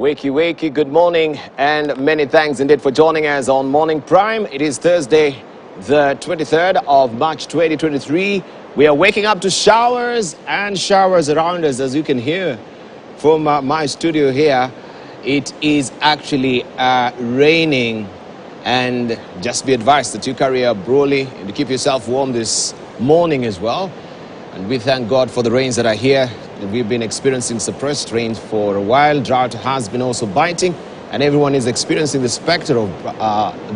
Wakey, wakey, good morning, and many thanks indeed for joining us on Morning Prime. It is Thursday, the 23rd of March 2023. We are waking up to showers and showers around us, as you can hear from my studio here. It is actually raining, and just be advised that you carry a brolly and to keep yourself warm this morning as well. And we thank God for the rains that are here. We've been experiencing suppressed rain for a while. Drought has been also biting, and everyone is experiencing the specter of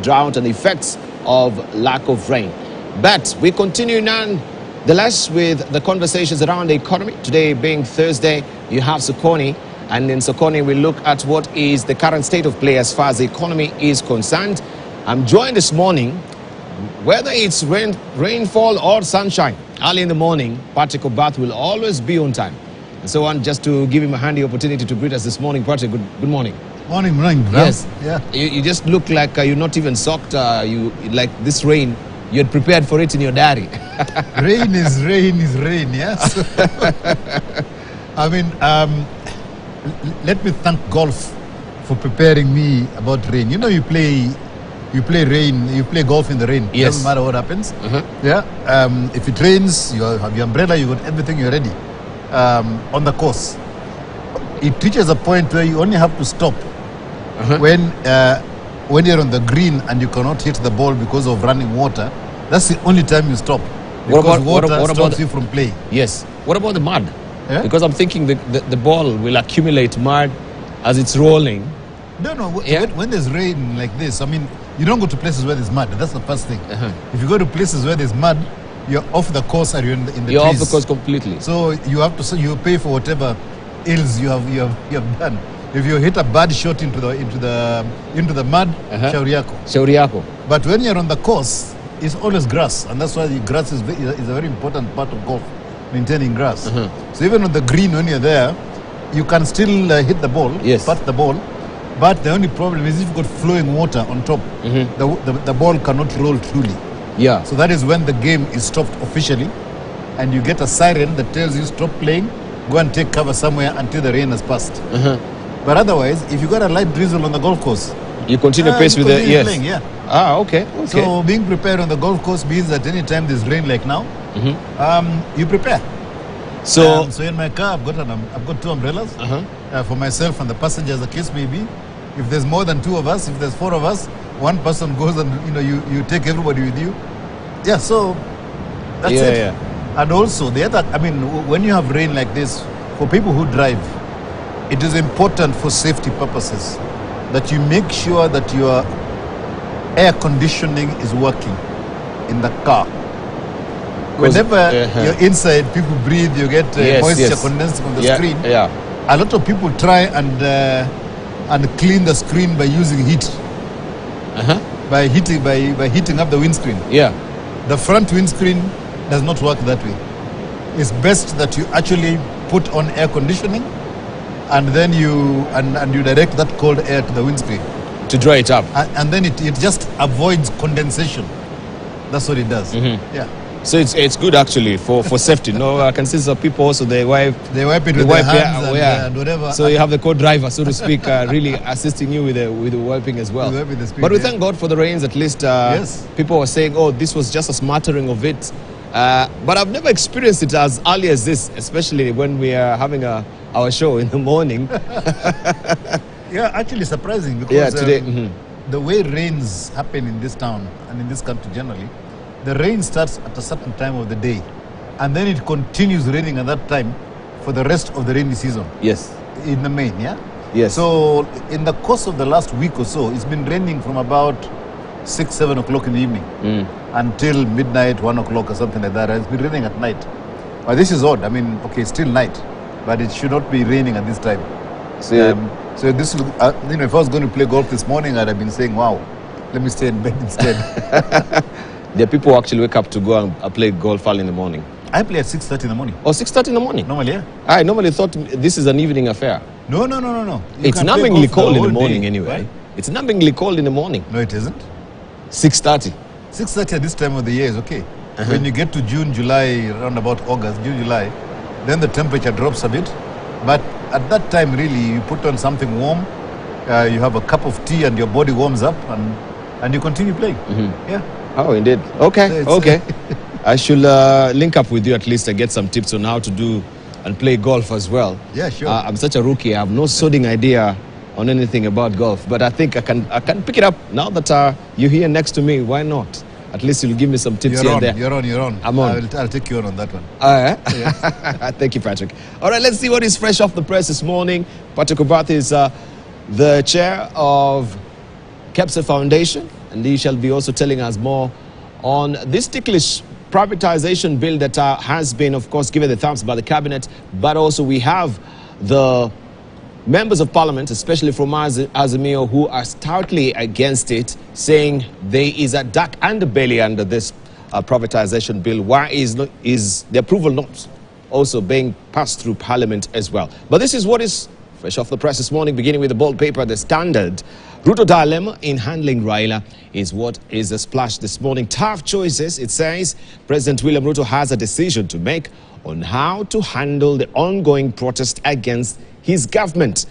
drought and the effects of lack of rain. But we continue nonetheless with the conversations around the economy. Today being Thursday, you have Sokoni, and in Sokoni we look at what is the current state of play as far as the economy is concerned. I'm joined this morning, whether it's rainfall or sunshine, early in the morning, Patrick Obath will always be on time. And so on, just to give him a handy opportunity to greet us this morning. Patrick, good morning. Morning, bro. Yes. Yeah. You just look like you're not even socked. You like this rain, you had prepared for it in your diary. Rain is rain, yes. I mean, let me thank golf for preparing me about rain. You know, you play golf in the rain. Yes. Doesn't matter what happens. Yeah. If it rains, you have your umbrella, you got everything, you're ready. On the course, it reaches a point where you only have to stop when you're on the green and you cannot hit the ball because of running water. That's the only time you stop, because water stops you from playing. Yes. What about the mud? Yeah? Because I'm thinking the ball will accumulate mud as it's rolling. No. When there's rain like this, I mean, you don't go to places where there's mud. That's the first thing. If you go to places where there's mud, you're off the course, or you're in the trees. You're off the course completely. So you have to, you pay for whatever ills you have done. If you hit a bad shot into the mud, shauriako. But when you're on the course, it's always grass, and that's why the grass is a very important part of golf, maintaining grass. So even on the green, when you're there, you can still hit the ball, pat the ball. But the only problem is if you've got flowing water on top, the ball cannot roll truly. Yeah. So that is when the game is stopped officially, and you get a siren that tells you stop playing, go and take cover somewhere until the rain has passed. But otherwise, if you got a light drizzle on the golf course, you continue pace with the playing, yeah. Okay. So being prepared on the golf course means that any time there's rain like now, you prepare. So in my car, I've got two umbrellas for myself and the passengers, the case may be. If there's more than two of us, if there's four of us, one person goes and you take everybody with you. Yeah, so that's it. Yeah. And also the other, I mean, when you have rain like this, for people who drive, it is important for safety purposes that you make sure that your air conditioning is working in the car. Whenever you're inside, people breathe, you get moisture condensing on the screen. Yeah. A lot of people try and clean the screen by using heat. By heating up the windscreen. Yeah. The front windscreen does not work that way. It's best that you actually put on air conditioning, and then you direct that cold air to the windscreen to dry it up. And then it just avoids condensation. That's what it does. Yeah. So it's good actually for safety. No, I can see some people also they wipe it with their hands and whatever. So you have the co-driver, so to speak, really assisting you with the wiping as well. But we thank God for the rains. At least people were saying, "Oh, this was just a smattering of it." But I've never experienced it as early as this, especially when we are having our show in the morning. Yeah, actually surprising because today the way rains happen in this town and in this country generally. The rain starts at a certain time of the day, and then it continues raining at that time for the rest of the rainy season. Yes. In the main, yeah? Yes. So in the course of the last week or so, it's been raining from about 6, 7 o'clock in the evening until midnight, 1 o'clock or something like that. And it's been raining at night. But this is odd. I mean, okay, it's still night, but it should not be raining at this time. So this is, if I was going to play golf this morning, I'd have been saying, wow, let me stay in bed instead. There are people who actually wake up to go and play golf early in the morning. I play at 6:30 in the morning. Oh, 6:30 in the morning? Normally, yeah. I normally thought this is an evening affair. No. It's numbingly cold in the morning day, anyway. Right? It's numbingly cold in the morning. No, it isn't. 6:30. 6:30 at this time of the year is okay. When you get to June, July, around about August, June, July, then the temperature drops a bit. But at that time, really, you put on something warm, you have a cup of tea and your body warms up and you continue playing. Yeah. Oh, indeed. Okay, okay. I should link up with you at least and get some tips on how to do and play golf as well. Yeah, sure. I'm such a rookie. I have no sodding idea on anything about golf, but I think I can pick it up now that you're here next to me. Why not? At least you'll give me some tips here and there. You're on. I'm on. I'll take you on that one. Yes. Thank you, Patrick. All right, let's see what is fresh off the press this morning. Patrick Obath is the chair of KEPSA Foundation, and he shall be also telling us more on this ticklish privatization bill that has been, of course, given the thumbs by the cabinet, but also we have the members of parliament, especially from Azimio, who are stoutly against it, saying there is a dark underbelly under this privatization bill. Why is the approval not also being passed through parliament as well? But this is what is fresh off the press this morning, beginning with the bold paper, The Standard. Ruto dilemma in handling Raila is what is a splash this morning. Tough choices, it says. President William Ruto has a decision to make on how to handle the ongoing protest against his government.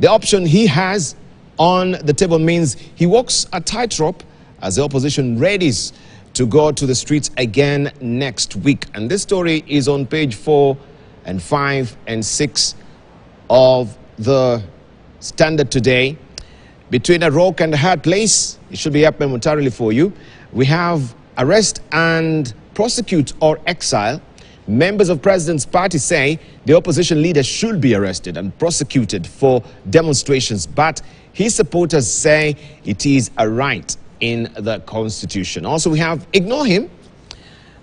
The option he has on the table means he walks a tightrope as the opposition readies to go to the streets again next week. And this story is on page 4 and 5 and 6 of the Standard today. Between a rock and a hard place, it should be up momentarily for you. We have arrest and prosecute or exile. Members of President's party say the opposition leader should be arrested and prosecuted for demonstrations, but his supporters say it is a right in the Constitution. Also, we have ignore him.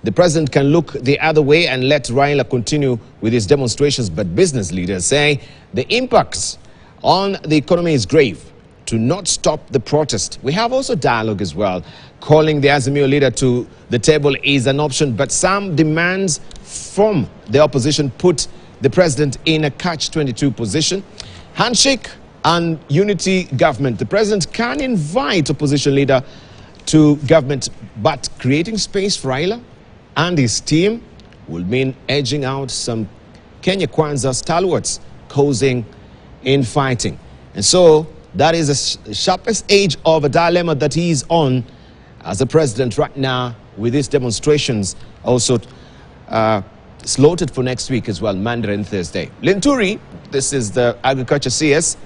The president can look the other way and let Raila continue with his demonstrations, but business leaders say the impacts on the economy is grave. To not stop the protest. We have also dialogue as well. Calling the Azimio leader to the table is an option, but some demands from the opposition put the president in a catch-22 position. Handshake and unity government. The president can invite opposition leader to government, but creating space for Raila and his team will mean edging out some Kenya Kwanza stalwarts causing infighting. And so that is the sharpest edge of a dilemma that he is on as a president right now, with these demonstrations also slated for next week as well, Monday and Thursday. Linturi, this is the agriculture CS.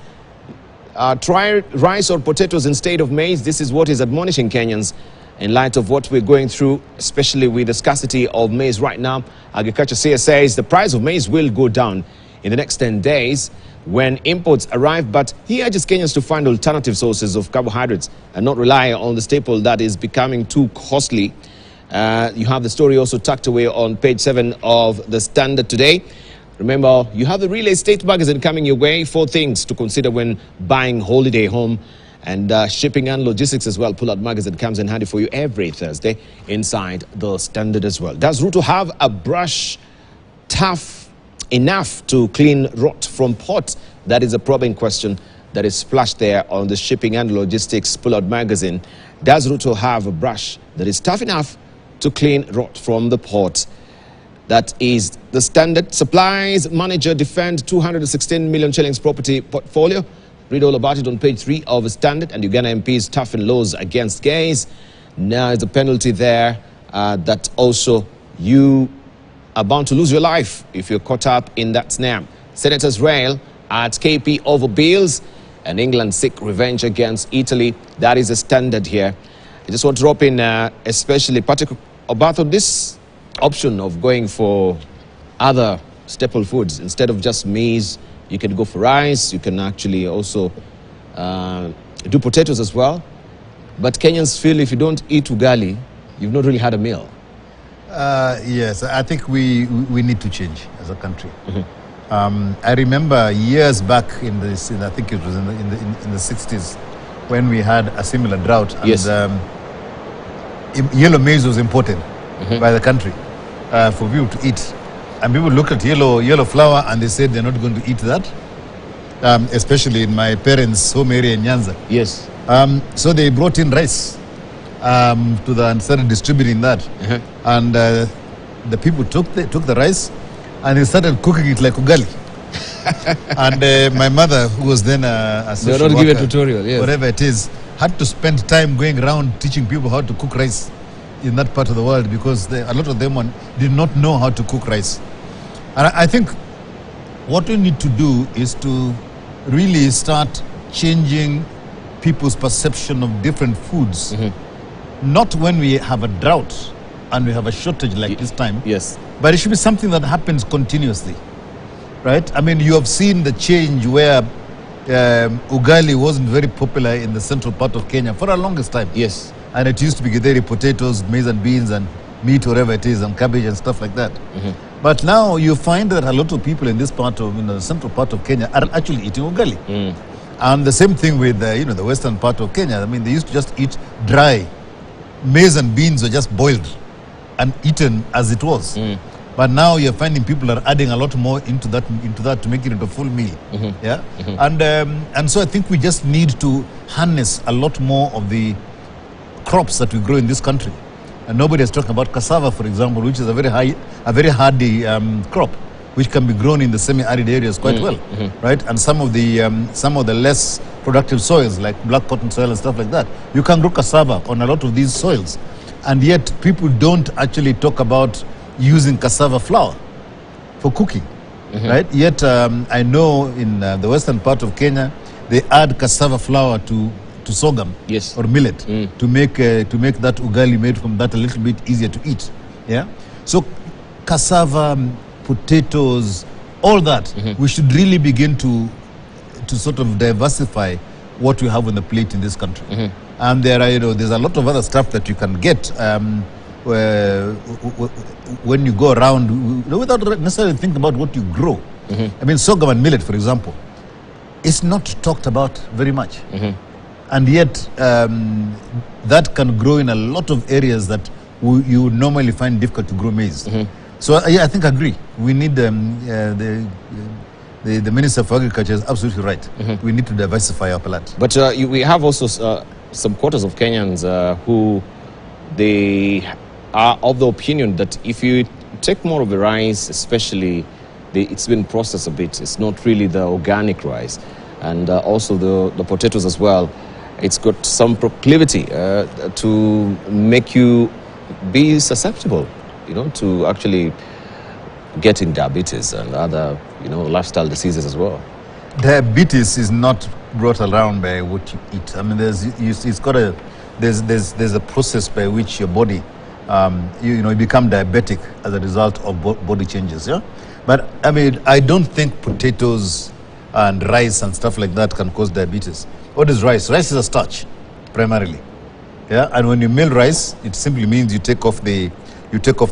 Try rice or potatoes instead of maize. This is what is admonishing Kenyans in light of what we're going through, especially with the scarcity of maize right now. Agriculture CS says the price of maize will go down in the next 10 days when imports arrive, but he urges Kenyans to find alternative sources of carbohydrates and not rely on the staple that is becoming too costly. You have the story also tucked away on page 7 of the Standard today. Remember, you have the Real Estate magazine coming your way. 4 things to consider when buying holiday home, and shipping and logistics as well. Pull-out magazine comes in handy for you every Thursday inside the Standard as well. Does Ruto have a brush tough enough to clean rot from port? That is a probing question that is splashed there on the shipping and logistics Pull-out magazine. Does Ruto have a brush that is tough enough to clean rot from the port? That is the Standard. Supplies manager defend 216 million shillings property portfolio. Read all about it on page 3 of the Standard. And Uganda MPs toughen laws against gays. Now there's a penalty there that also you are bound to lose your life if you're caught up in that snare. Senators rail at KP over bills, and England seek revenge against Italy. That is a Standard here. I just want to drop in, especially Patrick Obath, on this option of going for other staple foods instead of just maize. You can go for rice. You can actually also do potatoes as well. But Kenyans feel if you don't eat ugali, you've not really had a meal. Yes, I think we need to change as a country. I remember years back I think it was in the 60s when we had a similar drought. And, yes. Yellow maize was imported by the country for people to eat. And people looked at yellow flour and they said they're not going to eat that, especially in my parents' home area in Nyanza. Yes. So they brought in rice and started distributing that. And the people took the rice and they started cooking it like ugali. And my mother, who was then a social they don't worker, give a tutorial, yes. whatever it is, had to spend time going around teaching people how to cook rice in that part of the world, because a lot of them did not know how to cook rice. And I think what we need to do is to really start changing people's perception of different foods. Not when we have a drought and we have a shortage like this time, yes, but it should be something that happens continuously, right? I mean, you have seen the change where ugali wasn't very popular in the central part of Kenya for the longest time. Yes. And it used to be githeri, potatoes, maize and beans and meat, whatever it is, and cabbage and stuff like that. But now you find that a lot of people in this part of, the central part of Kenya are actually eating ugali. And the same thing with, the western part of Kenya. I mean, they used to just eat dry. Maize and beans were just boiled and eaten as it was. But now you're finding people are adding a lot more into that to make it into a full meal. Yeah. And so I think we just need to harness a lot more of the crops that we grow in this country. And nobody is talking about cassava, for example, which is a very hardy crop, which can be grown in the semi-arid areas quite well, right? And some of the less productive soils, like black cotton soil and stuff like that, you can grow cassava on a lot of these soils. And yet people don't actually talk about using cassava flour for cooking, right? Yet I know in the western part of Kenya, they add cassava flour to sorghum, yes, or millet, to make that ugali made from that a little bit easier to eat. Yeah. So cassava, potatoes, all that, we should really begin to sort of diversify what we have on the plate in this country. And there are, there's a lot of other stuff that you can get when you go around without necessarily thinking about what you grow. I mean, sorghum and millet, for example, it's not talked about very much. And yet, that can grow in a lot of areas that you would normally find difficult to grow maize. So yeah, I think I agree. We need the Minister for Agriculture is absolutely right. We need to diversify our palate. But we have also some quarters of Kenyans who they are of the opinion that if you take more of the rice, especially it's been processed a bit, it's not really the organic rice, and also the potatoes as well, it's got some proclivity to make you be susceptible, to actually getting diabetes and other, lifestyle diseases as well. Diabetes is not brought around by what you eat. I mean, there's a process by which your body, you become diabetic as a result of body changes. Yeah, but I mean, I don't think potatoes and rice and stuff like that can cause diabetes. What is rice? Rice is a starch, primarily. Yeah, and when you mill rice, it simply means you take off the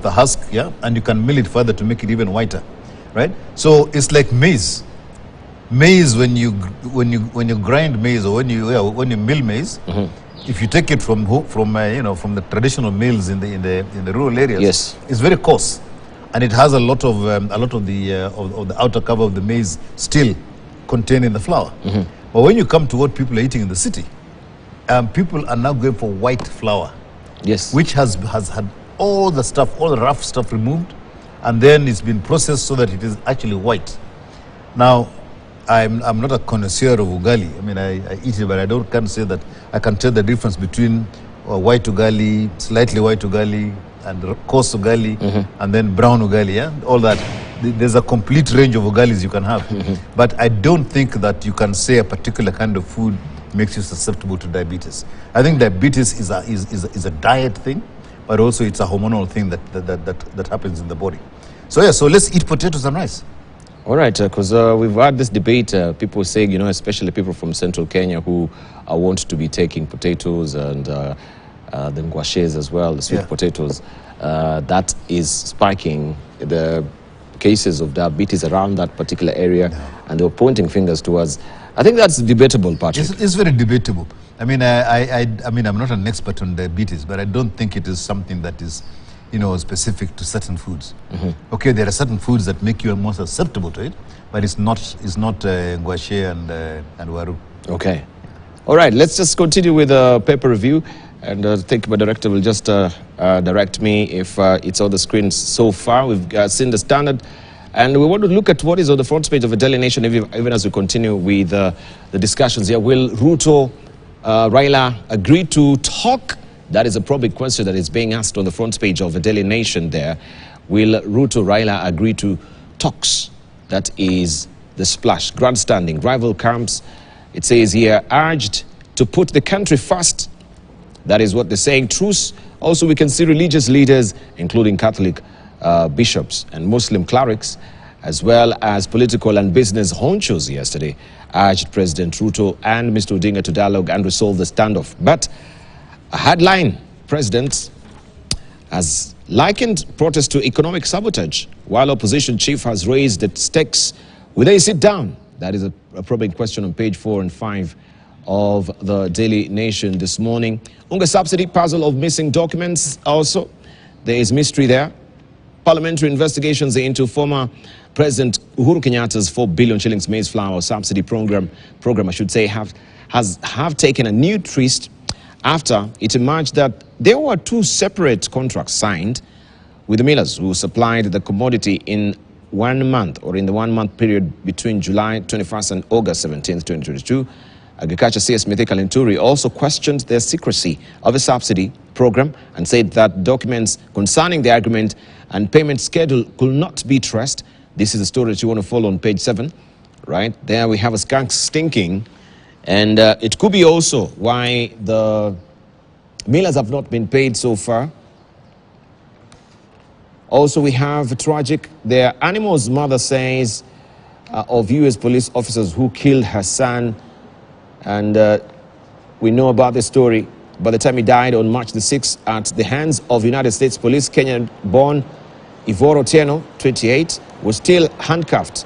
husk, yeah, and you can mill it further to make it even whiter, right? So it's like maize. Maize, when you grind maize, or when you mill maize, if you take it from the traditional mills in the rural areas, yes, it's very coarse, and it has a lot of the outer cover of the maize still contained in the flour. But when you come to what people are eating in the city, people are now going for white flour, yes, which has had all the rough stuff removed, and then it's been processed so that it is actually white. Now, I'm not a connoisseur of ugali. I mean, I eat it, but I can't say that I can tell the difference between white ugali, slightly white ugali, and coarse ugali, and then brown ugali, yeah? All that. There's a complete range of ugalis you can have. But I don't think that you can say a particular kind of food makes you susceptible to diabetes. I think diabetes is a diet thing, but also it's a hormonal thing that happens in the body. So yeah, so let's eat potatoes and rice. All right, because we've had this debate, people saying, especially people from central Kenya who want to be taking potatoes and the ngwashes as well, the sweet potatoes, that is spiking the cases of diabetes around that particular area, and they were pointing fingers towards. I think that's debatable, Patrick. It's very debatable. I mean, I'm not an expert on diabetes, but I don't think it is something that is, specific to certain foods. Okay, there are certain foods that make you more susceptible to it, but it's not ngwashe and waru. Okay. All right, let's just continue with a paper review, and I think my director will just direct me if it's on the screen so far. We've seen the Standard, And we want to look at what is on the front page of the Daily Nation, even as we continue with the discussions here. Will Ruto, Raila agree to talk? That is a probing question that is being asked on the front page of the Daily Nation there. Will Ruto, Raila agree to talks? That is the splash. Grandstanding, rival camps, it says here, urged to put the country first. That is what they're saying. Truce. Also, we can see religious leaders, including Catholic bishops and Muslim clerics, as well as political and business honchos yesterday, urged President Ruto and Mr. Odinga to dialogue and resolve the standoff. But a headline, President has likened protest to economic sabotage, while opposition chief has raised the stakes. Will they sit down? That is a probing question on page 4 and 5 of the Daily Nation this morning. Unga subsidy puzzle of missing documents also. There is mystery there. Parliamentary investigations into former President Uhuru Kenyatta's 4 billion shillings maize flour subsidy program, I should say, have taken a new twist after it emerged that there were 2 separate contracts signed with the millers who supplied the commodity in 1 month, or in the 1 month period between July 21st and August 17th, 2022. Agriculture CS Mithika Linturi also questioned the secrecy of the subsidy program and said that documents concerning the agreement and payment schedule could not be traced. This is a story that you want to follow on page 7. Right there we have a skunk stinking, and it could be also why the millers have not been paid so far. Also, we have tragic. Their animal's mother says of US police officers who killed her son. And we know about the story. By the time he died on March the 6th at the hands of United States Police, Kenyan-born Ivoro Otieno, 28, was still handcuffed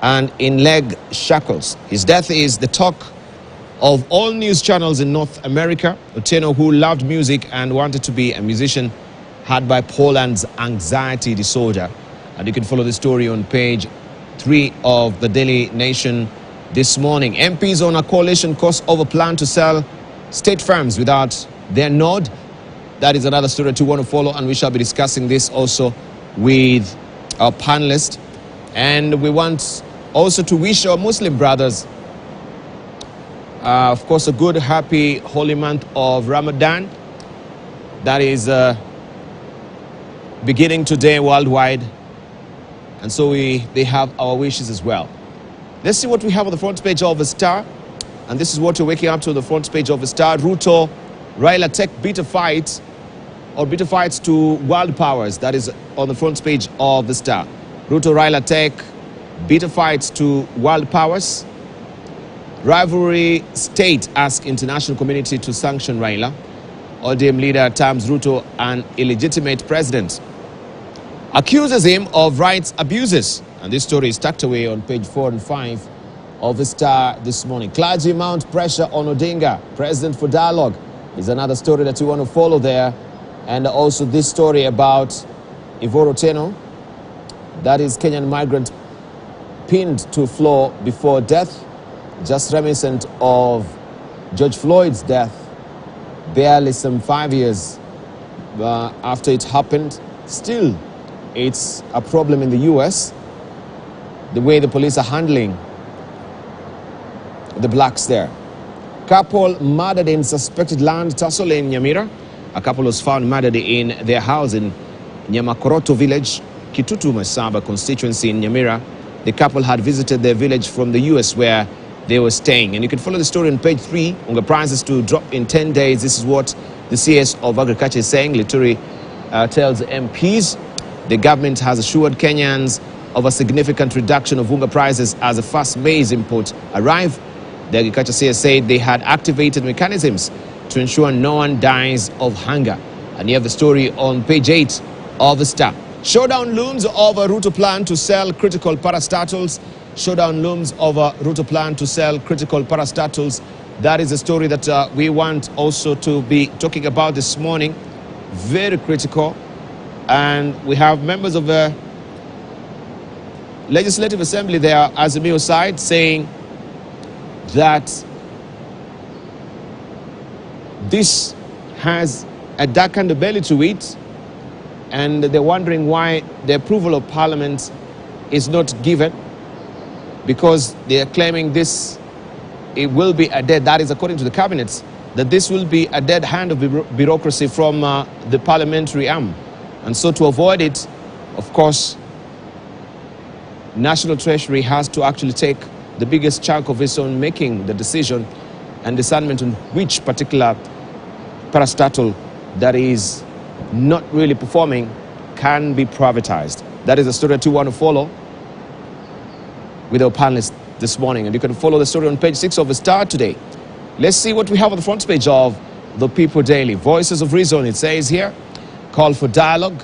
and in leg shackles. His death is the talk of all news channels in North America. Otieno, who loved music and wanted to be a musician, had bipolar and anxiety disorder. And you can follow the story on page 3 of the Daily Nation this morning. MPs on a coalition course over plan to sell state firms without their nod. That is another story to want to follow, and we shall be discussing this also with our panelists. And we want also to wish our Muslim brothers, of course, a good, happy, holy month of Ramadan. That is beginning today worldwide. And so they have our wishes as well. Let's see what we have on the front page of the Star. And this is what you're waking up to on the front page of the Star. Ruto, Raila take bitter fights to world powers. That is on the front page of the Star. Ruto, Raila take bitter fights to world powers. Rivalry state ask international community to sanction Raila. ODM leader terms Ruto an illegitimate president. Accuses him of rights abuses. And this story is tucked away on page 4 and 5 of the Star this morning. Clergy mount pressure on Odinga. President for dialogue is another story that you want to follow there. And also this story about Ivoro Otieno. That is Kenyan migrant pinned to floor before death. Just reminiscent of George Floyd's death. Barely some 5 years after it happened. Still, it's a problem in the US. The way the police are handling the blacks there. Couple murdered in suspected land tussle in Nyamira. A couple was found murdered in their house in Nyamakoroto village, Kitutu Masaba constituency in Nyamira. The couple had visited their village from the US where they were staying. And you can follow the story on page 3. Unga prices to drop in 10 days. This is what the CS of Agriculture is saying. Lituri tells MPs the government has assured Kenyans of a significant reduction of unga prices as the first maize import arrive. The Agriculture CS said they had activated mechanisms to ensure no one dies of hunger. And you have the story on page 8 of the Star. Showdown looms over Ruto plan to sell critical parastatals. Showdown looms over Ruto plan to sell critical parastatals. That is a story that we want also to be talking about this morning. Very critical. And we have members of the Legislative Assembly there, Azimio side, saying that this has a dark underbelly to it, and they're wondering why the approval of Parliament is not given because they are claiming this, it will be a dead, that is according to the cabinets, that this will be a dead hand of bureaucracy from the parliamentary arm. And so to avoid it, of course, National Treasury has to actually take the biggest chunk of its own making the decision and discernment on which particular parastatal that is not really performing can be privatized. That is the story that you want to follow with our panelists this morning. And you can follow the story on page 6 of the Star today. Let's see what we have on the front page of the People Daily. Voices of Reason, it says here, call for dialogue.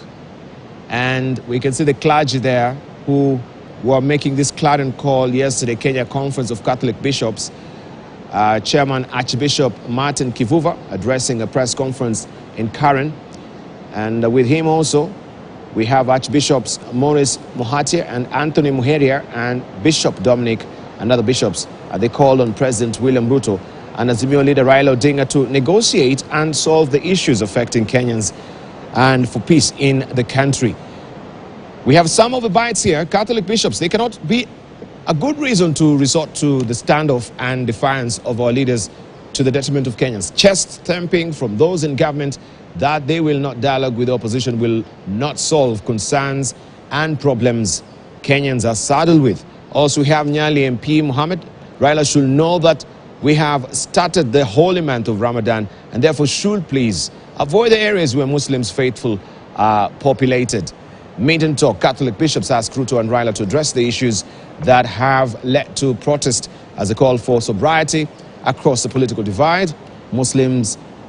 And we can see the clergy there who were making this clarion call yesterday, Kenya Conference of Catholic Bishops. Chairman Archbishop Martin Kivuva addressing a press conference in Karen. And with him also, we have Archbishops Maurice Muhatia and Anthony Muheria and Bishop Dominic and other bishops. They called on President William Ruto and Azimio leader Raila Odinga to negotiate and solve the issues affecting Kenyans and for peace in the country. We have some of the bites here. Catholic bishops, they cannot be a good reason to resort to the standoff and defiance of our leaders to the detriment of Kenyans. Chest thumping from those in government that they will not dialogue with the opposition will not solve concerns and problems Kenyans are saddled with. Also, we have Nyali MP Mohammed. Raila should know that we have started the holy month of Ramadan and therefore should please avoid the areas where Muslims faithful are populated. Meet and talk. Catholic bishops ask Ruto and Raila to address the issues that have led to protest as a call for sobriety across the political divide. Muslim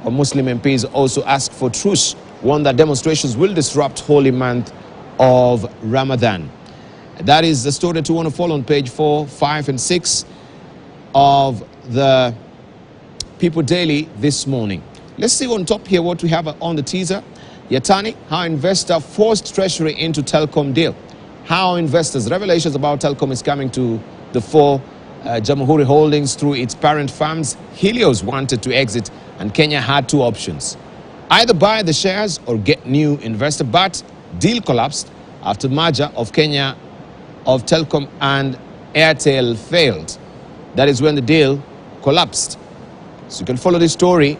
MPs also ask for truce, warn that demonstrations will disrupt holy month of Ramadan. That is the story that you want to follow on page 4, 5, and 6 of the People Daily this morning. Let's see on top here what we have on the teaser. Yatani, how investor forced Treasury into telecom deal. How investors, revelations about telecom is coming to the fore. Jamhuri Holdings through its parent firms. Helios wanted to exit and Kenya had two options. Either buy the shares or get new investor, but deal collapsed after merger of Kenya of Telecom and Airtel failed. That is when the deal collapsed. So you can follow this story,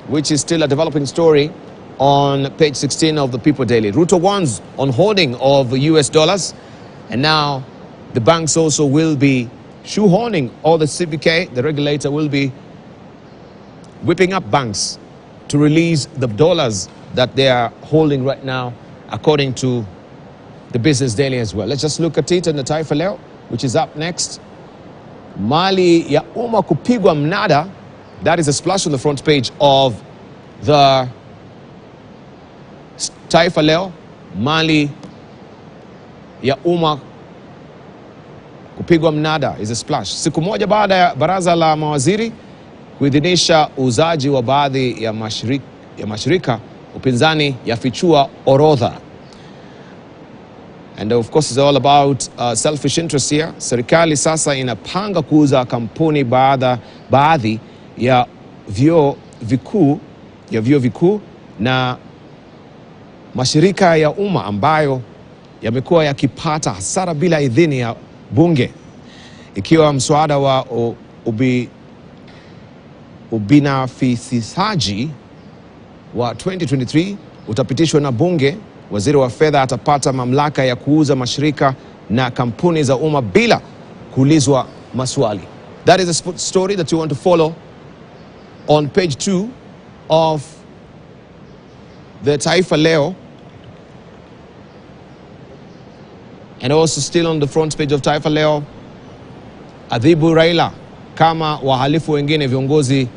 which is still a developing story, on page 16 of the People Daily. Ruto warns on hoarding of US dollars, and now the banks also will be shoehorning, or the CBK, the regulator, will be whipping up banks to release the dollars that they are holding right now, according to the Business Daily as well. Let's just look at it in the Taifa Leo, which is up next. Mali ya umma kupigwa mnada. That is a splash on the front page of the Taifa Leo. Mali ya umma kupigwa mnada is a splash. Siku moja baada ya baraza la mawaziri kuidhinisha uuzaji wa baadhi ya mashirika, upinzani yafichua orodha. And of course it's all about selfish interests here. Serikali sasa inapanga kuuza kampuni baadhi ya vyuo vikuu na mashirika ya umma ambayo yamekuwa yakipata hasara bila idhini ya bunge, ikiwa mswada wa ubinafsishaji wa 2023 utapitishwa na bunge. Waziri wa fedha atapata mamlaka ya kuuza mashirika na kampuni za umma bila kuulizwa maswali. That is a story that you want to follow on page 2 of the Taifa Leo, and also still on the front page of Taifa Leo, adhibu Raila kama wahalifu wengine viongozi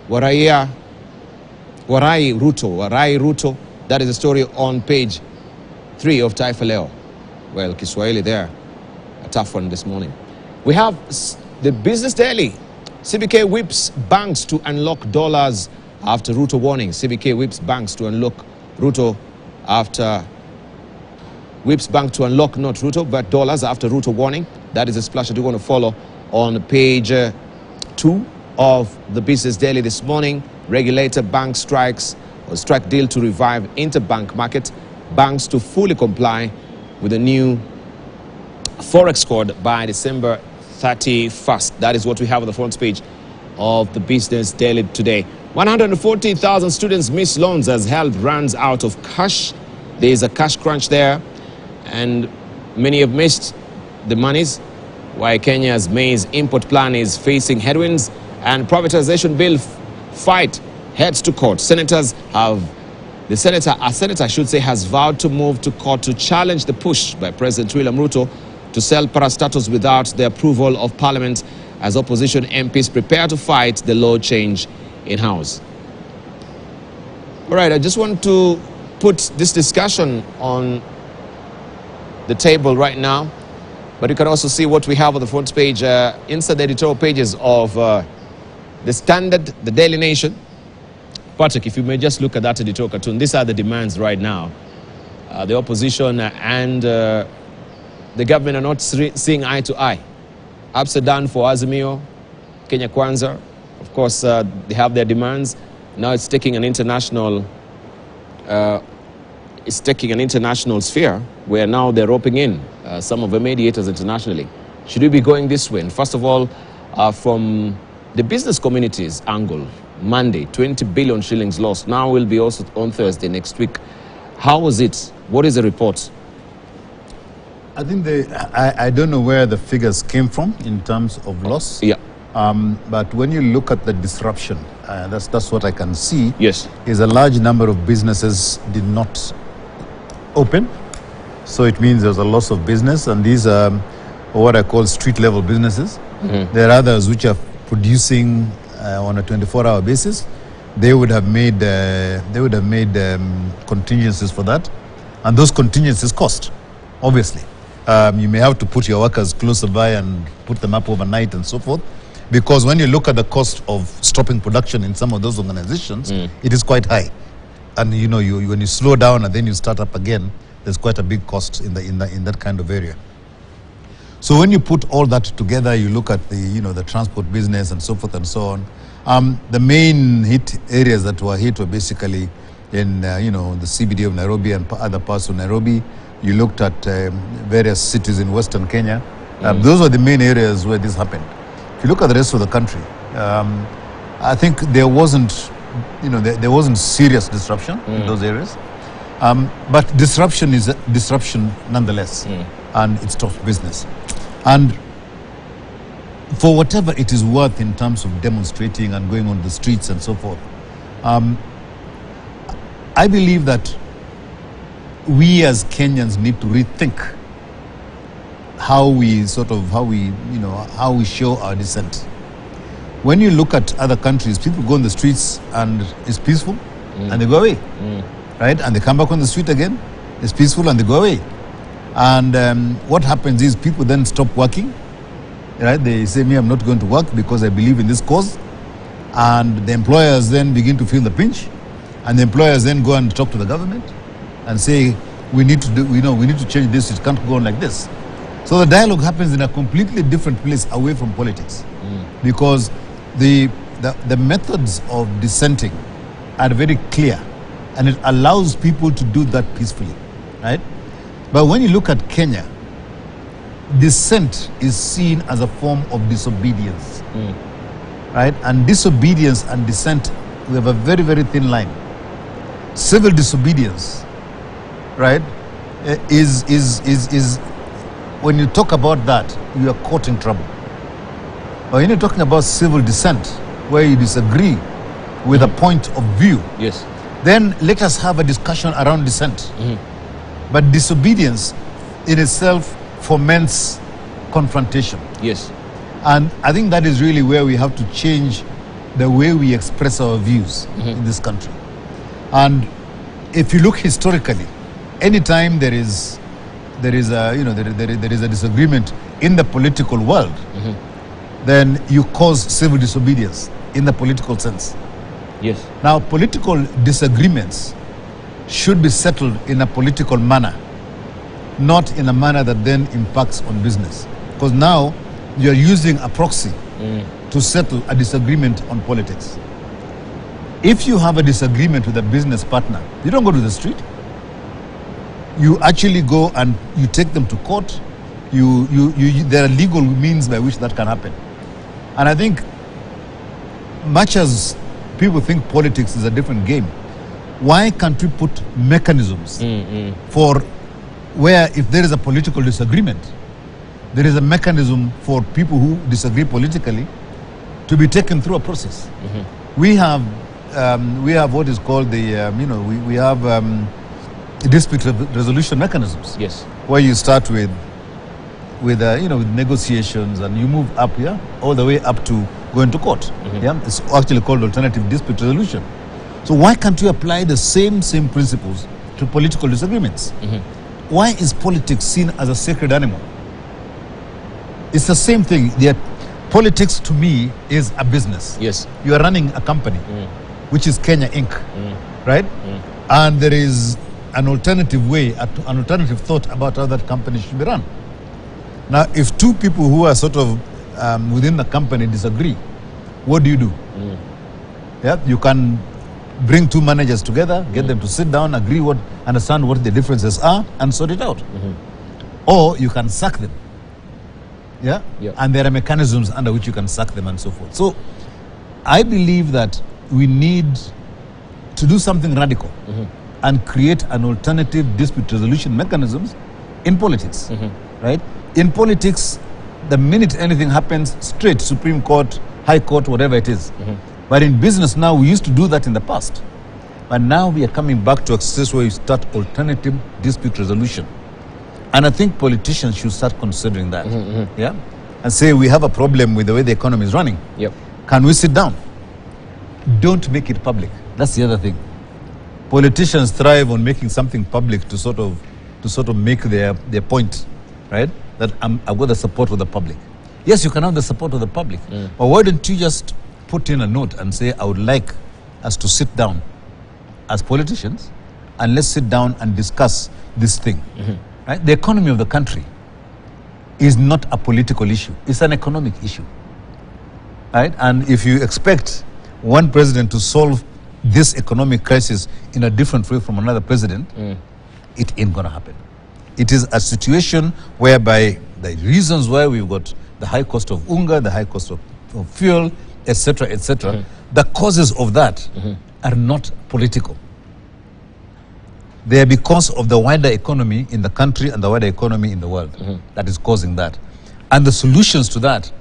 warai Ruto. That is a story on page 3 of Taifa Leo. Well, Kiswahili there, a tough one this morning. We have the Business Daily. CBK whips banks to unlock dollars after Ruto warning. CBK whips banks to unlock Ruto after whips bank to unlock not Ruto but dollars after Ruto warning. That is a splash that you want to follow on page 2 of the Business Daily this morning. Regulator bank strike deal to revive interbank market. Banks to fully comply with the new forex code by December 31st. That is what we have on the front page of the Business Daily today. 140,000 students miss loans as health runs out of cash. There is a cash crunch there, and many have missed the monies, while Kenya's maize import plan is facing headwinds, and privatization bill fight heads to court. A senator should say, has vowed to move to court to challenge the push by President William Ruto to sell parastatus without the approval of Parliament, as opposition MPs prepare to fight the law change in-house. All right, I just want to put this discussion on the table right now, but you can also see what we have on the front page, inside the editorial pages of the Standard, the Daily Nation. Patrick, if you may just look at that editorial cartoon, these are the demands right now. The opposition and the government are not seeing eye to eye. Upside for Azimio, Kenya Kwanza, of course, they have their demands. Now it's taking an international, sphere where now they're roping in some of the mediators internationally. Should we be going this way? And first of all, from the business community's angle, Monday, 20 billion shillings lost. Now will be also on Thursday next week. How was it? What is the report? I think I don't know where the figures came from in terms of loss. Yeah. But when you look at the disruption, that's what I can see. Yes. Is a large number of businesses did not open. So it means there's a loss of business, and these are what I call street level businesses. Mm-hmm. There are others which are producing on a 24-hour basis. They would have made contingencies for that, and those contingencies cost, obviously. You may have to put your workers closer by and put them up overnight and so forth, because when you look at the cost of stopping production in some of those organizations, it is quite high. And you know, when you slow down and then you start up again, there's quite a big cost in that kind of area. So when you put all that together, you look at the transport business and so forth and so on. The main hit areas that were hit were basically in the CBD of Nairobi and other parts of Nairobi. You looked at various cities in Western Kenya. Those were the main areas where this happened. If you look at the rest of the country, I think there wasn't serious disruption in those areas. But disruption is disruption nonetheless, and it stops business. And for whatever it is worth in terms of demonstrating and going on the streets and so forth, I believe that we as Kenyans need to rethink how we show our dissent. When you look at other countries, people go on the streets and it's peaceful, and they go away, right? And they come back on the street again, it's peaceful, and they go away. And what happens is people then stop working, right? They say, I'm not going to work because I believe in this cause. And the employers then begin to feel the pinch, and the employers then go and talk to the government and say, we need to change this, it can't go on like this. So the dialogue happens in a completely different place away from politics, because the methods of dissenting are very clear, and it allows people to do that peacefully, right? But when you look at Kenya, dissent is seen as a form of disobedience, right? And disobedience and dissent, we have a very, very thin line. Civil disobedience, right, is when you talk about that, you are caught in trouble. But when you're talking about civil dissent, where you disagree with a point of view, yes, then let us have a discussion around dissent. But disobedience in itself foments confrontation. Yes. And I think that is really where we have to change the way we express our views in this country. And if you look historically, anytime there is a disagreement in the political world, then you cause civil disobedience in the political sense. Yes. Now, political disagreements should be settled in a political manner, not in a manner that then impacts on business. Because now you're using a proxy to settle a disagreement on politics. If you have a disagreement with a business partner, you don't go to the street. You actually go and you take them to court, there are legal means by which that can happen. And I think, much as people think politics is a different game, why can't we put mechanisms for where if there is a political disagreement, there is a mechanism for people who disagree politically to be taken through a process. We have what is called the we have dispute resolution mechanisms. Yes. Where you start with negotiations and you move up, all the way up to going to court. It's actually called alternative dispute resolution. So why can't you apply the same principles to political disagreements? Why is politics seen as a sacred animal? It's the same thing. Politics to me is a business. Yes. You are running a company, which is Kenya Inc., right? And there is an alternative way, an alternative thought about how that company should be run. Now, if two people who are sort of within the company disagree, what do? You can bring two managers together, get them to sit down, understand what the differences are, and sort it out. Or you can sack them. And there are mechanisms under which you can sack them and so forth. So I believe that we need to do something radical and create an alternative dispute resolution mechanisms in politics, right? In politics, the minute anything happens, straight Supreme Court, High Court, whatever it is. But in business now, we used to do that in the past. But now we are coming back to a success where we start alternative dispute resolution. And I think politicians should start considering that. And say, we have a problem with the way the economy is running. Can we sit down? Don't make it public. That's the other thing. Politicians thrive on making something public to sort of make their point, right? That I've got the support of the public. Yes, you can have the support of the public, but why don't you just put in a note and say, I would like us to sit down as politicians and let's sit down and discuss this thing. Right? The economy of the country is not a political issue. It's an economic issue. Right? And if you expect one president to solve this economic crisis in a different way from another president, it ain't going to happen. It is a situation whereby the reasons why we've got the high cost of unga, the high cost of fuel, etc., the causes of that are not political. They are because of the wider economy in the country and the wider economy in the world that is causing that. And the solutions to that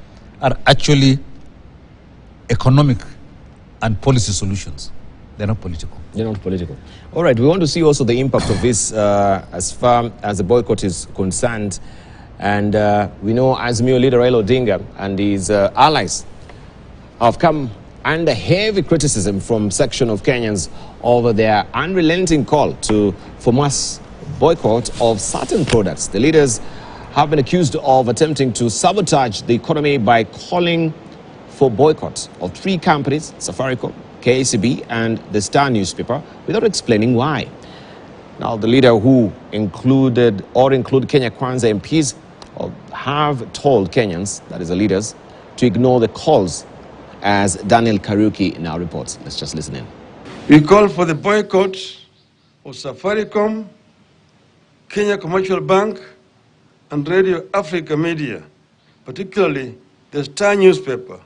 are actually economic and policy solutions. They're not political. They're not political. All right, we want to see also the impact of this as far as the boycott is concerned. And we know Azimio leader Raila Odinga and his allies have come under heavy criticism from section of Kenyans over their unrelenting call for mass boycott of certain products. The leaders have been accused of attempting to sabotage the economy by calling for boycott of 3 companies, Safaricom, KCB, and the Star newspaper, without explaining why. Now, the leader who include Kenya Kwanza MPs have told Kenyans, that is the leaders, to ignore the calls, as Daniel Karuki now reports. Let's just listen in. We call for the boycott of Safaricom, Kenya Commercial Bank, and Radio Africa Media, particularly the Star newspaper,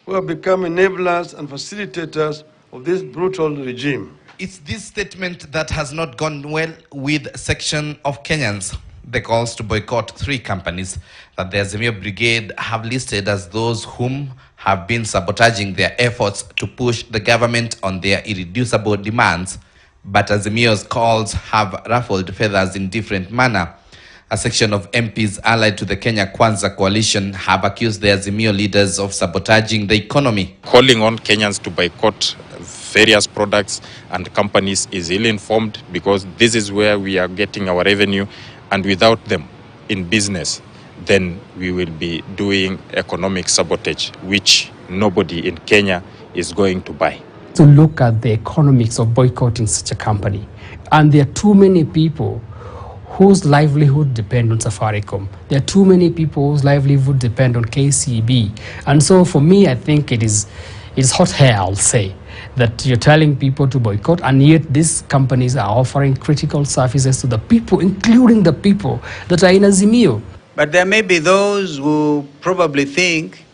who have become enablers and facilitators of this brutal regime. It's this statement that has not gone well with a section of Kenyans. The calls to boycott 3 companies that the Azimio Brigade have listed as those whom have been sabotaging their efforts to push the government on their irreducible demands. But Azimio's calls have ruffled feathers in different manner. A section of MPs allied to the Kenya Kwanza coalition have accused the Azimio leaders of sabotaging the economy. Calling on Kenyans to boycott various products and companies is ill-informed, because this is where we are getting our revenue, and without them in business, then we will be doing economic sabotage, which nobody in Kenya is going to buy. To look at the economics of boycotting such a company, and there are too many people whose livelihood depend on Safaricom. There are too many people whose livelihood depend on KCB. And so for me, I think it's hot hair, I'll say, that you're telling people to boycott, and yet these companies are offering critical services to the people, including the people that are in Azimio. But there may be those who probably think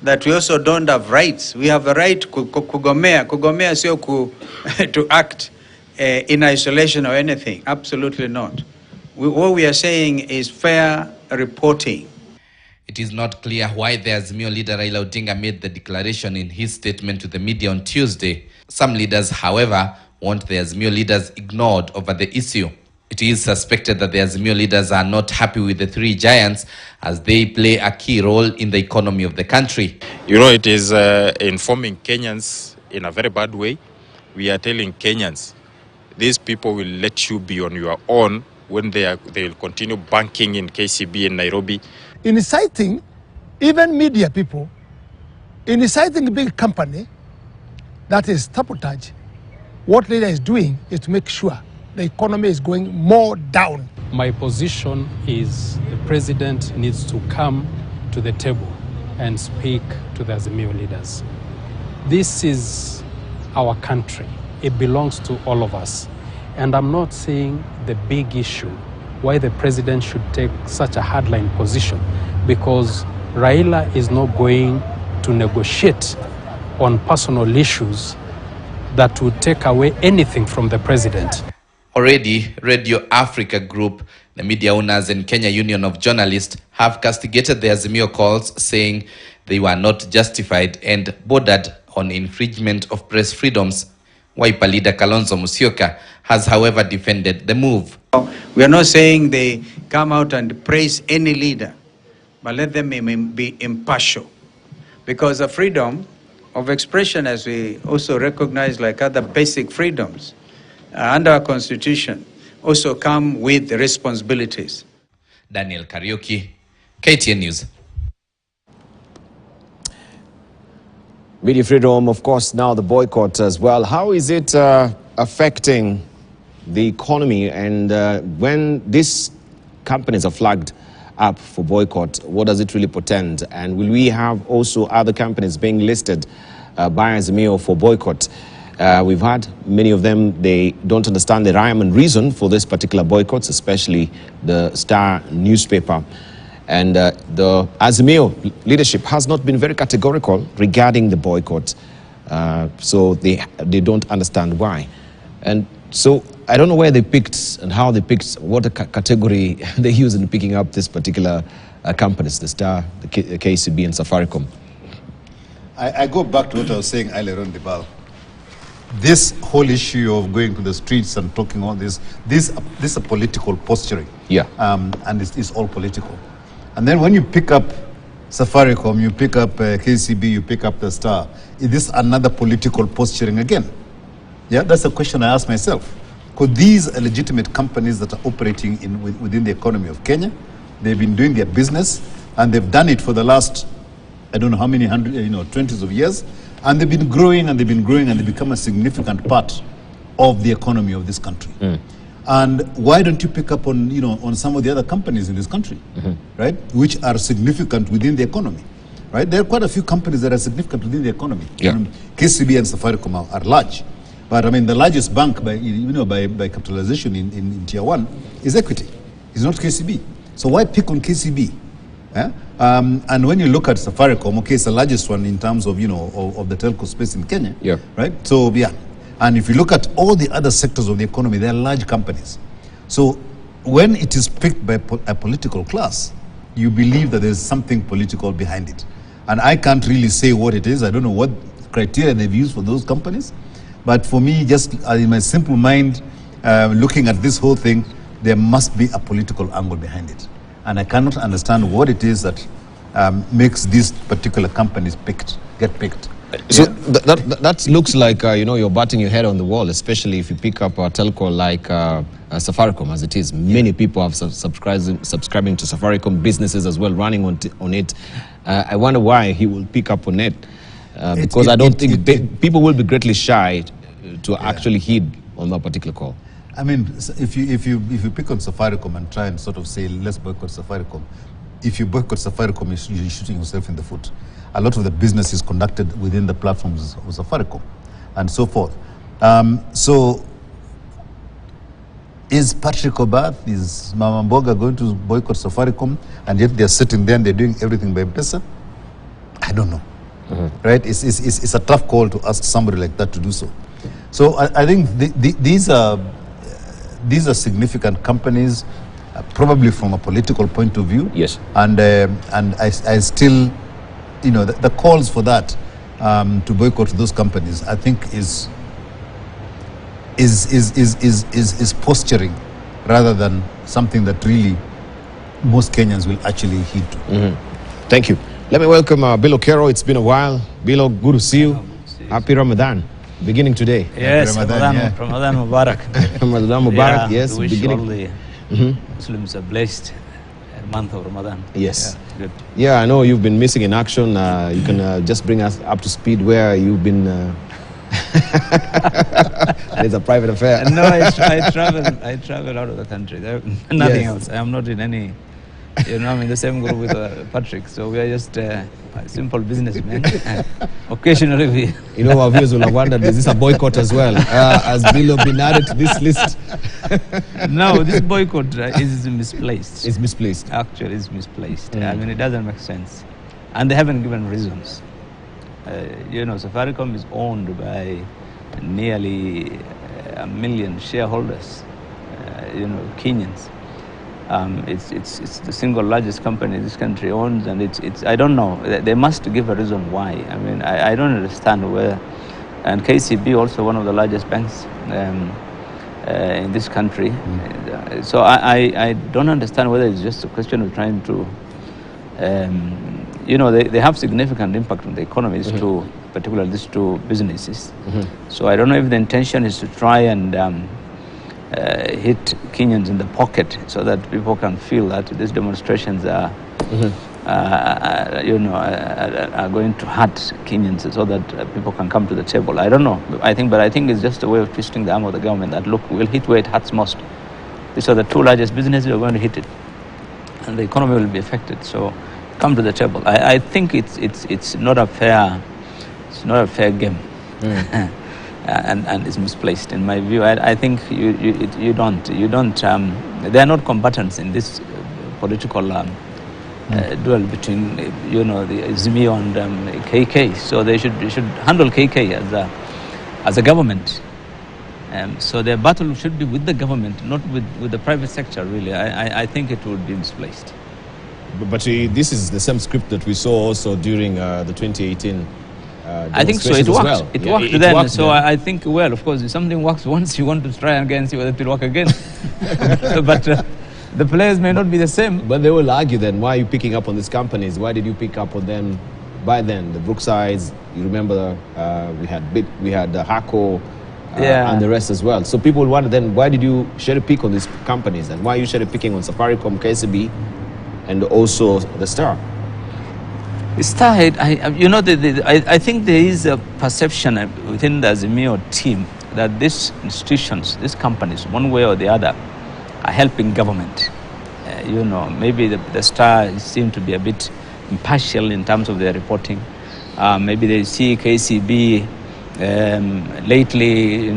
that we also don't have rights. We have a right kugomea. Kugomea sio to act in isolation or anything. Absolutely not. What we are saying is fair reporting. It is not clear why the Azimio leader Raila Odinga made the declaration in his statement to the media on Tuesday. Some leaders, however, want the Azimio leaders ignored over the issue. It is suspected that the Azimio leaders are not happy with the three giants as they play a key role in the economy of the country. You know, it is informing Kenyans in a very bad way. We are telling Kenyans, these people will let you be on your own when they will continue banking in KCB in Nairobi. Inciting even media people, inciting a big company, that is sabotage. What leader is doing is to make sure the economy is going more down. My position is the president needs to come to the table and speak to the Azimio leaders. This is our country. It belongs to all of us. And I'm not seeing the big issue why the president should take such a hardline position, because Raila is not going to negotiate on personal issues that would take away anything from the president. Already, Radio Africa Group, the media owners and Kenya Union of Journalists have castigated the Azimio calls, saying they were not justified and bordered on infringement of press freedoms. Wiper leader Kalonzo Musyoka has, however, defended the move. We are not saying they come out and praise any leader, but let them be impartial. Because the freedom of expression, as we also recognize like other basic freedoms under our constitution, also come with responsibilities. Daniel Kariuki, KTN News. Media freedom, of course, now the boycott as well. How is it affecting the economy? And when these companies are flagged up for boycott, what does it really portend? And will we have also other companies being listed by Azimio for boycott? We've had many of them, they don't understand the rhyme and reason for this particular boycotts, especially the Star newspaper. And the Azimio leadership has not been very categorical regarding the boycott. So they don't understand why. And so I don't know where they picked and how they picked, what category they use in picking up this particular companies, the Star, the KCB and Safaricom. I go back to what I was saying earlier on, Dibal. This whole issue of going to the streets and talking all this is a political posturing. Yeah. And it's all political. And then when you pick up Safaricom, you pick up KCB, you pick up the Star, is this another political posturing again? Yeah, that's a question I ask myself. Because these are legitimate companies that are operating within the economy of Kenya. They've been doing their business, and they've done it for the last, I don't know how many 20s of years. And they've been growing and they've been growing and they become a significant part of the economy of this country. And why don't you pick up on, on some of the other companies in this country, right? Which are significant within the economy, right? There are quite a few companies that are significant within the economy. Yeah. KCB and Safaricom are large. But I mean, the largest bank by capitalization in Tier 1 is Equity. It's not KCB. So why pick on KCB? Yeah? And when you look at Safaricom, okay, it's the largest one in terms of, of the telco space in Kenya. Yeah. Right? So, yeah. And if you look at all the other sectors of the economy, they're large companies. So when it is picked by a political class, you believe that there's something political behind it. And I can't really say what it is. I don't know what criteria they've used for those companies. But for me, just in my simple mind, looking at this whole thing, there must be a political angle behind it. And I cannot understand what it is that makes these particular companies get picked. So that looks like, you're batting your head on the wall, especially if you pick up a telco like Safaricom, as it is. Many people have subscribing to Safaricom, businesses as well running on it. I wonder why he will pick up on it, because I don't think people will be greatly shy to actually heed on that particular call. I mean, if you pick on Safaricom and try and sort of say, let's boycott Safaricom, if you boycott Safaricom, you're shooting yourself in the foot. A lot of the business is conducted within the platforms of Safaricom and so forth. So Is Patrick Obath, is Mama Mboga going to boycott Safaricom, and yet they're sitting there and they're doing everything by M-Pesa? I don't know. Right? It's a tough call to ask somebody like that to do so. So I think these are significant companies, probably from a political point of view. Yes. And I still, the calls for that to boycott those companies, I think is posturing rather than something that really most Kenyans will actually heed to. Thank you. Let me welcome Bilo Kero. It's been a while. Bilo, good to see you. Happy Ramadan. Beginning today. Yes, Ramadan Mubarak. Ramadan Mubarak, yeah, yes. Wish Beginning. all the Muslims a blessed month of Ramadan. Yes. Yeah, good. Yeah, I know you've been missing in action. You can just bring us up to speed where you've been. It's a private affair. No, I travel out of the country. Nothing else. I am not in any. I'm in the same group with Patrick, so we are just simple businessmen. Occasionally we... Our viewers will have wondered, is this a boycott as well? Has Bilo been added to this list? No, this boycott is misplaced. It's misplaced. Actually, it's misplaced. I mean, it doesn't make sense. And they haven't given reasons. Safaricom is owned by nearly 1 million shareholders, Kenyans. It's the single largest company this country owns, and it's I don't know. They must give a reason why. I mean, I don't understand whether. And KCB also one of the largest banks in this country. So I don't understand whether it's just a question of trying to. They have significant impact on the economy, particularly these two businesses. So I don't know if the intention is to try and hit Kenyans in the pocket so that people can feel that these demonstrations are going to hurt Kenyans so that people can come to the table. I don't know. I think it's just a way of twisting the arm of the government that, look, we'll hit where it hurts most. These are the two largest businesses, we're going to hit it. And the economy will be affected. So come to the table. I think it's not a fair game. And it's misplaced in my view. I think you don't. They are not combatants in this political duel between the Azimio and KK. So they should handle KK as a government. So their battle should be with the government, not with the private sector. Really, I think it would be misplaced. But this is the same script that we saw also during the 2018. I think so. It worked. Well. It worked then. Worked so then. I think, well, of course, if something works once, you want to try again, see whether it will work again. But the players may not be the same. But they will argue then, why are you picking up on these companies? Why did you pick up on them by then? The Brooksides, you remember, we had the Hako and the rest as well. So people will wonder then, why did you cherry pick on these companies? And why are you cherry picking on Safaricom, KCB, and also the Star? Star, I think there is a perception within the Azimio team that these institutions, these companies, one way or the other, are helping government. Maybe the Star seem to be a bit impartial in terms of their reporting. Maybe they see KCB lately.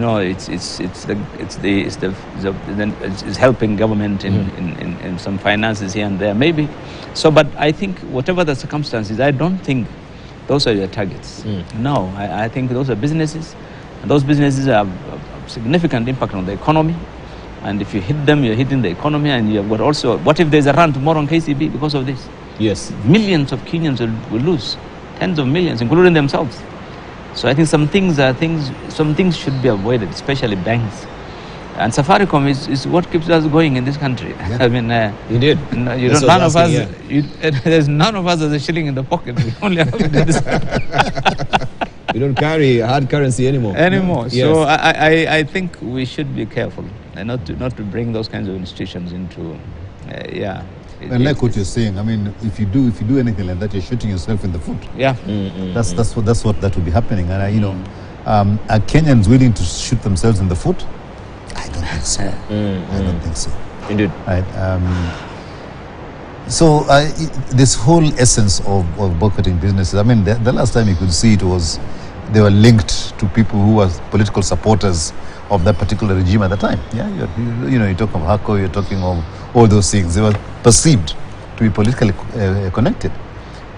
It's helping government in some finances here and there. Maybe. So, but I think whatever the circumstances, I don't think those are your targets. No, I think those are businesses, and those businesses have a significant impact on the economy. And if you hit them, you're hitting the economy, and you have got also. What if there's a run tomorrow on KCB because of this? Yes, millions of Kenyans will lose, tens of millions, including themselves. So I think some things should be avoided, especially banks. And Safaricom is what keeps us going in this country. Yeah. I mean, indeed. None of us. There's none of us has a shilling in the pocket. We only have this. We don't carry hard currency anymore. Yes. So I think we should be careful and not to bring those kinds of institutions into. And like what you're saying, I mean, if you do anything like that, you're shooting yourself in the foot. Yeah. That's what that will be happening. And are Kenyans willing to shoot themselves in the foot? I don't think so. I don't think so. Indeed. Right. So this whole essence of boycotting businesses, I mean, the last time you could see it was they were linked to people who were political supporters of that particular regime at the time. Yeah, you're talking of Hako, you're talking of all those things. They were perceived to be politically connected.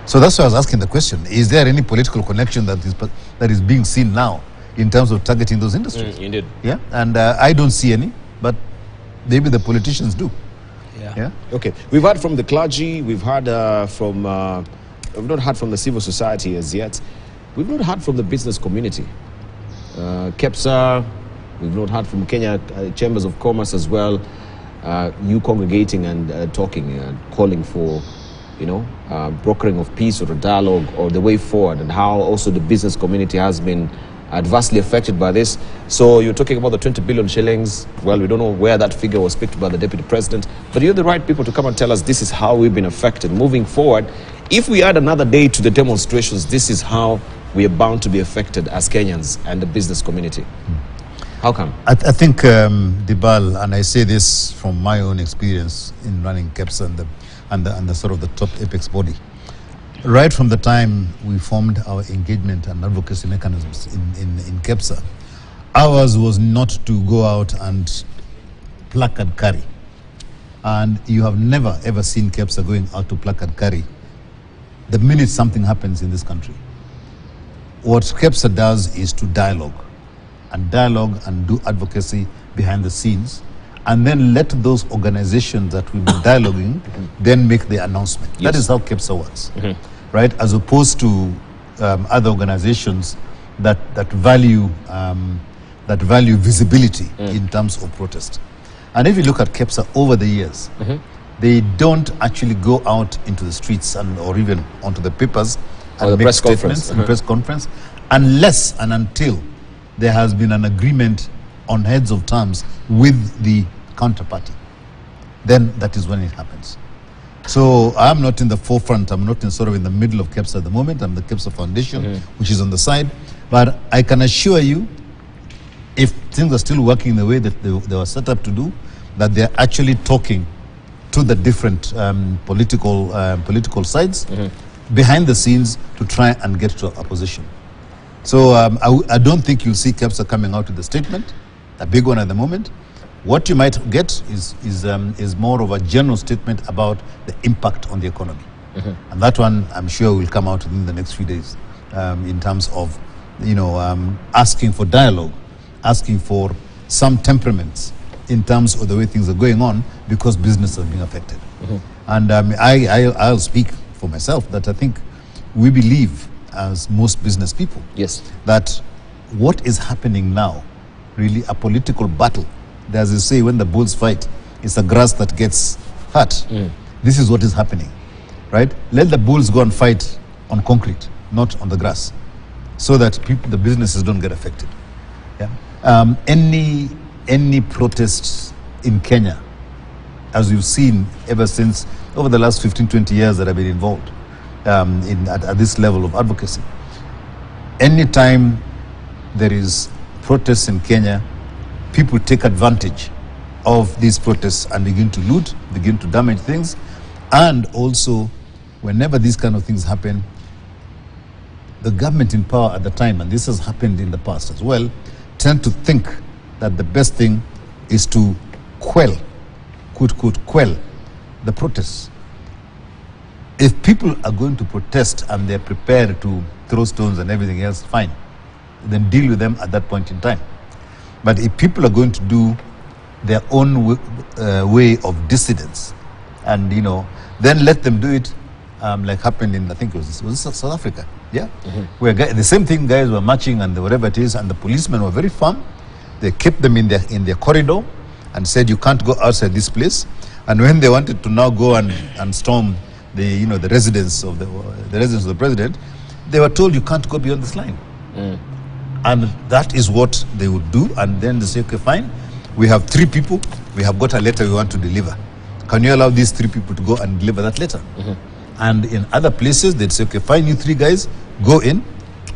So that's why I was asking the question: is there any political connection that is being seen now in terms of targeting those industries? Indeed. Yeah, and I don't see any, but maybe the politicians do. Yeah. Okay. We've heard from the clergy. We've heard we've not heard from the civil society as yet. We've not heard from the business community. KEPSA. We've not heard from Kenya Chambers of Commerce as well. You congregating and talking and calling for, brokering of peace or a dialogue or the way forward, and how also the business community has been adversely affected by this. So you're talking about the 20 billion shillings. Well, we don't know where that figure was picked by the deputy president, but you're the right people to come and tell us this is how we've been affected. Moving forward, if we add another day to the demonstrations, this is how we are bound to be affected as Kenyans and the business community. How come? I think, Dibal, and I say this from my own experience in running KEPSA and the sort of the top apex body. Right from the time we formed our engagement and advocacy mechanisms in KEPSA, ours was not to go out and placard carry. And you have never ever seen KEPSA going out to placard carry the minute something happens in this country. What KEPSA does is to dialogue and do advocacy behind the scenes, and then let those organizations that will be dialoguing then make the announcement. Yes. That is how KEPSA works, right? As opposed to other organizations that value visibility in terms of protest. And if you look at KEPSA over the years, they don't actually go out into the streets or even onto the papers and make press statements and press conference unless and until there has been an agreement on heads of terms with the counterparty. Then that is when it happens. So I'm not in the forefront, I'm not in the middle of KEPSA at the moment. I'm the KEPSA Foundation, which is on the side. But I can assure you, if things are still working the way that they were set up to do, that they're actually talking to the different political sides behind the scenes to try and get to a position. So I don't think you'll see KEPSA coming out with a statement, a big one at the moment. What you might get is more of a general statement about the impact on the economy. And that one, I'm sure, will come out within the next few days in terms of, asking for dialogue, asking for some temperaments in terms of the way things are going on, because business is being affected. And I'll speak for myself that I think we believe, as most business people, that what is happening now, really a political battle. As they say, when the bulls fight, it's the grass that gets hurt. This is what is happening, right? Let the bulls go and fight on concrete, not on the grass, so that the businesses don't get affected. Yeah. Any protests in Kenya, as you've seen ever since over the last 15, 20 years that I've been involved at this level of advocacy. Anytime there is protests in Kenya, people take advantage of these protests and begin to loot, begin to damage things. And also, whenever these kind of things happen, the government in power at the time, and this has happened in the past as well, tend to think that the best thing is to quell, quote, quell the protests. If people are going to protest and they're prepared to throw stones and everything else, fine. Then deal with them at that point in time. But if people are going to do their own way of dissidence, and then let them do it, like happened in, I think it was South Africa, where the same thing, guys were marching and whatever it is, and the policemen were very firm. They kept them in their corridor and said, you can't go outside this place. And when they wanted to now go and storm the residence of the president, they were told, you can't go beyond this line. And that is what they would do. And then they say, okay, fine, we have 3 people, we have got a letter we want to deliver. Can you allow these 3 people to go and deliver that letter? And in other places, they'd say, okay, fine, you 3 guys, go in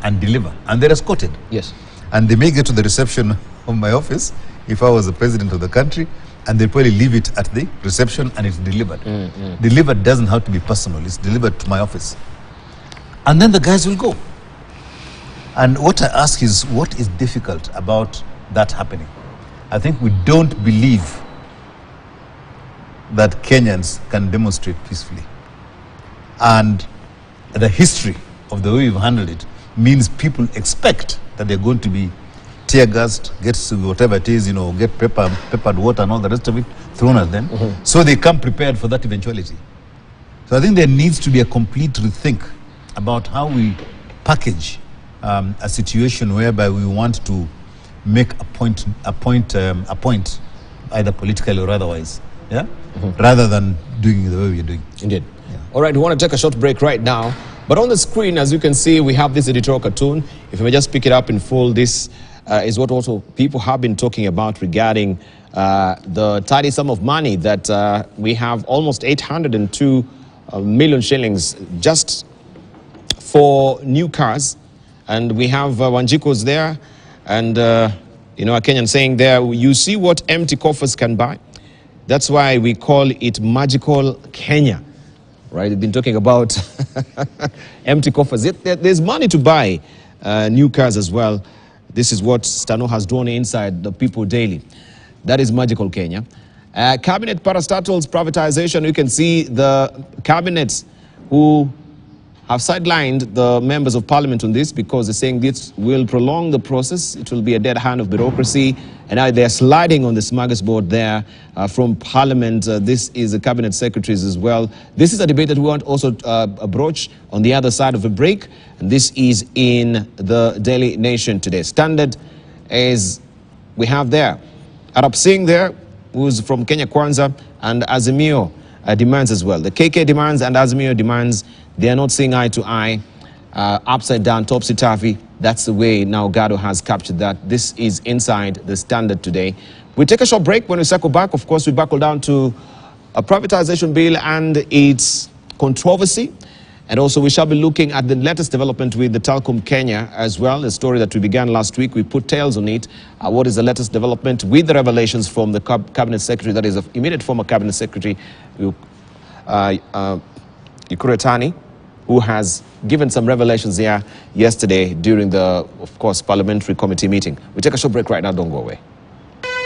and deliver. And they're escorted. Yes. And they may get to the reception of my office, if I was the president of the country, and they probably leave it at the reception and it's delivered. Delivered doesn't have to be personal, it's delivered to my office. And then the guys will go. And what I ask is, what is difficult about that happening? I think we don't believe that Kenyans can demonstrate peacefully. And the history of the way we've handled it means people expect that they're going to be tear gassed, get whatever it is, get peppered water and all the rest of it thrown at them. So they come prepared for that eventuality. So I think there needs to be a complete rethink about how we package a situation whereby we want to make a point either politically or otherwise, rather than doing it the way we're doing. Indeed. Yeah. All right, we want to take a short break right now. But on the screen, as you can see, we have this editorial cartoon. If you may just pick it up in full, this is what also people have been talking about regarding the tidy sum of money that we have, almost 802 million shillings just for new cars. And we have Wanjiko's there, and a Kenyan saying there, you see what empty coffers can buy? That's why we call it magical Kenya. Right, we've been talking about empty coffers. There's money to buy new cars as well. This is what Stano has drawn inside the people daily. That is magical Kenya. Cabinet parastatals privatization. You can see the cabinets who have sidelined the members of parliament on this because they're saying this will prolong the process. It will be a dead hand of bureaucracy. And now they're sliding on the smorgasbord there from parliament. This is the cabinet secretaries as well. This is a debate that we want also broach on the other side of the break. And this is in the Daily Nation today. Standard is we have there Arab Singh there, who's from Kenya Kwanza, and Azimio demands as well. The KK demands and Azimio demands. They are not seeing eye to eye, upside down, topsy-turvy. That's the way now Gado has captured that. This is inside the Standard today. We take a short break. When we circle back, of course, we buckle down to a privatization bill and its controversy. And also we shall be looking at the latest development with the Telkom Kenya as well, a story that we began last week. We put tails on it. What is the latest development with the revelations from the cabinet secretary, that is the immediate former cabinet secretary, Ikuretani, who has given some revelations here yesterday during the, of course, parliamentary committee meeting. We take a short break right now. Don't go away.